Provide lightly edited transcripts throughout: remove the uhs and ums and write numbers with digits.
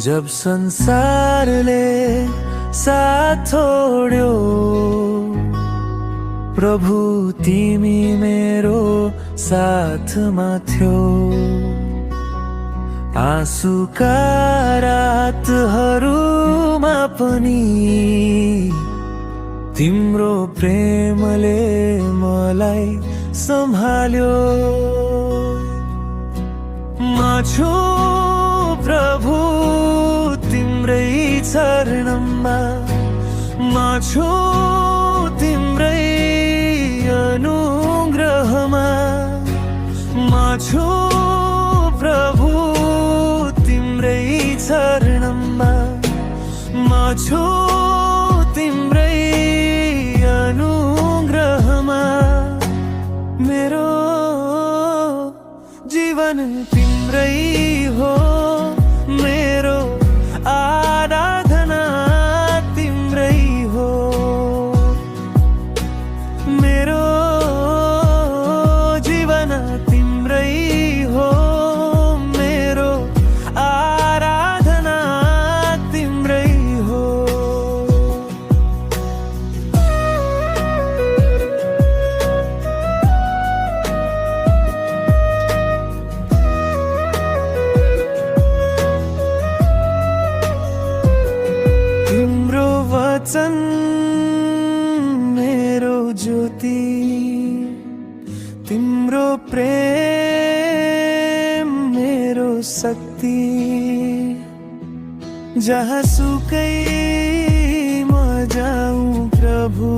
जब संसारले साथ छोड्यो, प्रभु तिमी मेरो साथमा थियौ। आँसुका रातहरूमा पनि तिम्रो प्रेमले मलाई सम्हाल्यो। म छु प्रभु तिम्रै चरणमा, म छु तिम्रै अनुग्रहमा, म छु प्रभु तिम्रै चरणमा, म छु तिम्रै अनुग्रहमा। मेरो जीवन तिम्रै हो, मेरो आराधना तिम्रै हो। मेरो जीवन तिम्रै हो, मेरो आराधना तिम्रै हो। तिम्रो वचन मेरो ज्योति, तिम्रो प्रेम मेरो शक्ति। जहाँसुकै म जाऊँ प्रभु,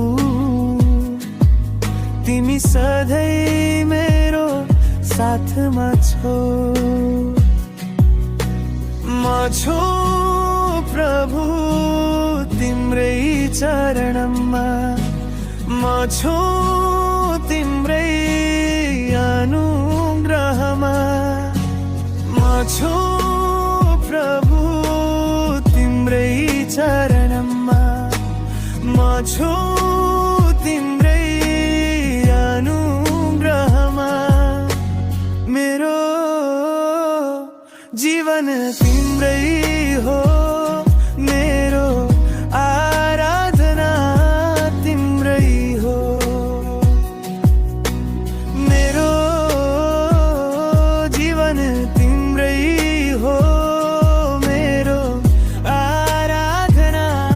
तिमी सधैँ मेरो साथमा छौ। म छु प्रभु तिम्रै चरणमा, म छु तिम्रै अनुग्रहमा, म छु प्रभु तिम्रै चरणमा, म छु तिम्रै अनुग्रहमा। मेरो जीवन